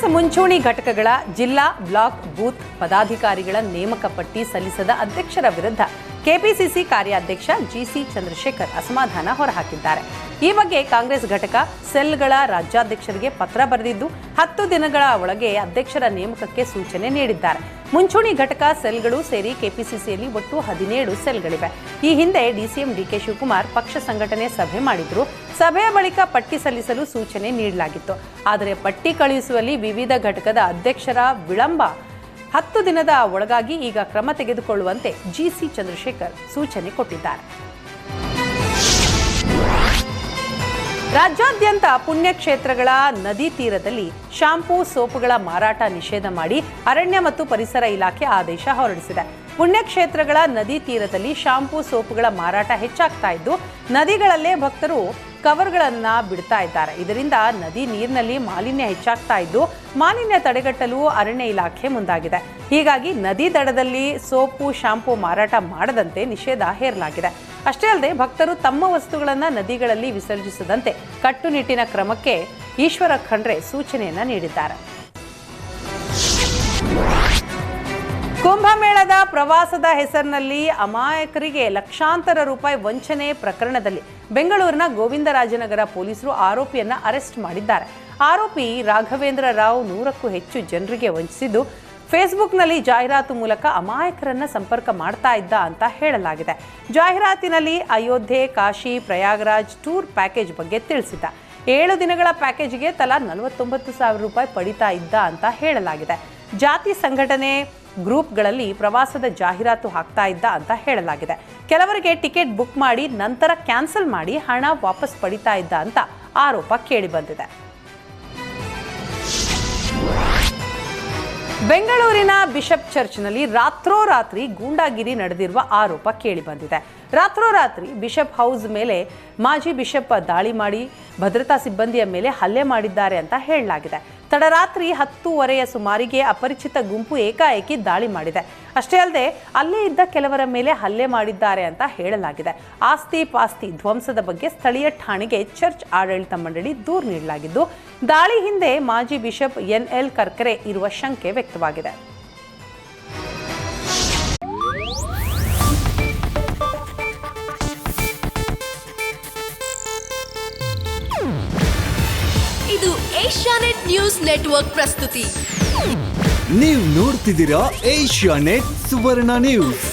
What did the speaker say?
ಕಾಂಗ್ರೆಸ್ ಮುಂಚೂಣಿ ಘಟಕಗಳ ಜಿಲ್ಲಾ ಬ್ಲಾಕ್ ಬೂತ್ ಪದಾಧಿಕಾರಿಗಳ ನೇಮಕ ಪಟ್ಟಿ ಸಲ್ಲಿಸದ ಅಧ್ಯಕ್ಷರ ವಿರುದ್ಧ ಕೆಪಿಸಿಸಿ ಕಾರ್ಯಾಧ್ಯಕ್ಷ ಜಿಸಿ ಚಂದ್ರಶೇಖರ್ ಅಸಮಾಧಾನ ಹೊರಹಾಕಿದ್ದಾರೆ. ಈ ಬಗ್ಗೆ ಕಾಂಗ್ರೆಸ್ ಘಟಕ ಸೆಲ್ಗಳ ರಾಜ್ಯಾಧ್ಯಕ್ಷರಿಗೆ ಪತ್ರ ಬರೆದಿದ್ದು 10 ದಿನಗಳ ಒಳಗೆ ಅಧ್ಯಕ್ಷರ ನೇಮಕಕ್ಕೆ ಸೂಚನೆ ನೀಡಿದ್ದಾರೆ. ಮುಂಚೂಣಿ ಘಟಕ ಸೆಲ್ಗಳು ಸೇರಿ ಕೆಪಿಸಿಸಿಯಲ್ಲಿ ಒಟ್ಟು 17 ಸೆಲ್ಗಳಿವೆ. ಈ ಹಿಂದೆ ಡಿಸಿಎಂ ಡಿಕೆ ಶಿವಕುಮಾರ್ ಪಕ್ಷ ಸಂಘಟನೆ ಸಭೆ ಮಾಡಿದ್ರು. ಸಭೆಯ ಬಳಿಕ ಪಟ್ಟಿ ಸಲ್ಲಿಸಲು ಸೂಚನೆ ನೀಡಲಾಗಿತ್ತು. ಆದರೆ ಪಟ್ಟಿ ಕಳುಹಿಸುವಲ್ಲಿ ವಿವಿಧ ಘಟಕದ ಅಧ್ಯಕ್ಷರ ವಿಳಂಬ 10 ದಿನದ ಒಳಗಾಗಿ ಈಗ ಕ್ರಮ ತೆಗೆದುಕೊಳ್ಳುವಂತೆ ಜಿಸಿ ಚಂದ್ರಶೇಖರ್ ಸೂಚನೆ ಕೊಟ್ಟಿದ್ದಾರೆ. ರಾಜ್ಯಾದ್ಯಂತ ಪುಣ್ಯಕ್ಷೇತ್ರಗಳ ನದಿ ತೀರದಲ್ಲಿ ಶಾಂಪೂ ಸೋಪುಗಳ ಮಾರಾಟ ನಿಷೇಧ ಮಾಡಿ ಅರಣ್ಯ ಮತ್ತು ಪರಿಸರ ಇಲಾಖೆ ಆದೇಶ ಹೊರಡಿಸಿದೆ. ಪುಣ್ಯಕ್ಷೇತ್ರಗಳ ನದಿ ತೀರದಲ್ಲಿ ಶಾಂಪೂ ಸೋಪುಗಳ ಮಾರಾಟ ಹೆಚ್ಚಾಗ್ತಾ ಇದ್ದು ನದಿಗಳಲ್ಲೇ ಭಕ್ತರು ಕವರ್ಗಳನ್ನ ಬಿಡ್ತಾ ಇದ್ದಾರೆ. ಇದರಿಂದ ನದಿ ನೀರಿನಲ್ಲಿ ಮಾಲಿನ್ಯ ಹೆಚ್ಚಾಗ್ತಾ ಇದ್ದು ಮಾಲಿನ್ಯ ತಡೆಗಟ್ಟಲು ಅರಣ್ಯ ಇಲಾಖೆ ಮುಂದಾಗಿದೆ. ಹೀಗಾಗಿ ನದಿ ದಡದಲ್ಲಿ ಸೋಪು ಶಾಂಪೂ ಮಾರಾಟ ಮಾಡದಂತೆ ನಿಷೇಧ ಹೇರಲಾಗಿದೆ. ಅಷ್ಟೇ ಅಲ್ಲದೆ ಭಕ್ತರು ತಮ್ಮ ವಸ್ತುಗಳನ್ನು ನದಿಗಳಲ್ಲಿ ವಿಸರ್ಜಿಸದಂತೆ ಕಟ್ಟುನಿಟ್ಟಿನ ಕ್ರಮಕ್ಕೆ ಈಶ್ವರ ಖಂಡ್ರೆ ಸೂಚನೆಯನ್ನ ನೀಡಿದ್ದಾರೆ. ಕುಂಭಮೇಳದ ಪ್ರವಾಸದ ಹೆಸರಿನಲ್ಲಿ ಅಮಾಯಕರಿಗೆ ಲಕ್ಷಾಂತರ ರೂಪಾಯಿ ವಂಚನೆ ಪ್ರಕರಣದಲ್ಲಿ ಬೆಂಗಳೂರಿನ ಗೋವಿಂದರಾಜನಗರ ಪೊಲೀಸರು ಆರೋಪಿಯನ್ನ ಅರೆಸ್ಟ್ ಮಾಡಿದ್ದಾರೆ. ಆರೋಪಿ ರಾಘವೇಂದ್ರ ರಾವ್ 100ಕ್ಕೂ ಹೆಚ್ಚು ಜನರಿಗೆ ವಂಚಿಸಿದ್ದು ಫೇಸ್ಬುಕ್ನಲ್ಲಿ ಜಾಹೀರಾತು ಮೂಲಕ ಅಮಾಯಕರನ್ನ ಸಂಪರ್ಕ ಮಾಡ್ತಾ ಇದ್ದ ಅಂತ ಹೇಳಲಾಗಿದೆ. ಜಾಹೀರಾತಿನಲ್ಲಿ ಅಯೋಧ್ಯೆ, ಕಾಶಿ, ಪ್ರಯಾಗರಾಜ್ ಟೂರ್ ಪ್ಯಾಕೇಜ್ ಬಗ್ಗೆ ತಿಳಿಸಿದ್ದ. 7 ದಿನಗಳ ಪ್ಯಾಕೇಜ್ಗೆ ತಲಾ 49,000 ರೂಪಾಯಿ ಪಡಿತಾ ಇದ್ದ ಅಂತ ಹೇಳಲಾಗಿದೆ. ಜಾತಿ ಸಂಘಟನೆ ಗ್ರೂಪ್ಗಳಲ್ಲಿ ಪ್ರವಾಸದ ಜಾಹೀರಾತು ಹಾಕ್ತಾ ಇದ್ದ ಅಂತ ಹೇಳಲಾಗಿದೆ. ಕೆಲವರಿಗೆ ಟಿಕೆಟ್ ಬುಕ್ ಮಾಡಿ ನಂತರ ಕ್ಯಾನ್ಸಲ್ ಮಾಡಿ ಹಣ ವಾಪಸ್ ಪಡಿತಾ ಇದ್ದ ಅಂತ ಆರೋಪ ಕೇಳಿಬಂದಿದೆ. ಬೆಂಗಳೂರಿನ ಬಿಷಪ್ ಚರ್ಚ್ನಲ್ಲಿ ರಾತ್ರೋರಾತ್ರಿ ಗೂಂಡಾಗಿರಿ ನಡೆದಿರುವ ಆರೋಪ ಕೇಳಿಬಂದಿದೆ. ರಾತ್ರೋರಾತ್ರಿ ಬಿಷಪ್ ಹೌಸ್ ಮೇಲೆ ಮಾಜಿ ಬಿಷಪ್ ದಾಳಿ ಮಾಡಿ ಭದ್ರತಾ ಸಿಬ್ಬಂದಿಯ ಮೇಲೆ ಹಲ್ಲೆ ಮಾಡಿದ್ದಾರೆ ಅಂತ ಹೇಳಲಾಗಿದೆ. ತಡರಾತ್ರಿ 10:30 ಸುಮಾರಿಗೆ ಅಪರಿಚಿತ ಗುಂಪು ಏಕಾಏಕಿ ದಾಳಿ ಮಾಡಿದೆ. ಅಷ್ಟೇ ಅಲ್ಲದೆ ಅಲ್ಲೇ ಇದ್ದ ಕೆಲವರ ಮೇಲೆ ಹಲ್ಲೆ ಮಾಡಿದ್ದಾರೆ ಅಂತ ಹೇಳಲಾಗಿದೆ. ಆಸ್ತಿ ಪಾಸ್ತಿ ಧ್ವಂಸದ ಬಗ್ಗೆ ಸ್ಥಳೀಯ ಠಾಣೆಗೆ ಚರ್ಚ್ ಆಡಳಿತ ಮಂಡಳಿ ದೂರು ನೀಡಲಾಗಿದ್ದು ದಾಳಿ ಹಿಂದೆ ಮಾಜಿ ಬಿಷಪ್ ಎನ್ಎಲ್ ಕರ್ಕರೆ ಇರುವ ಶಂಕೆ ವ್ಯಕ್ತವಾಗಿದೆ. ಇದು ಏಷ್ಯಾನೆಟ್ ನ್ಯೂಸ್ ನೆಟ್ವರ್ಕ್ ಪ್ರಸ್ತುತಿ. ನೀವು ನೋಡ್ತಿದ್ದೀರಾ ಏಷ್ಯಾನೆಟ್ ಸುವರ್ಣ ನ್ಯೂಸ್.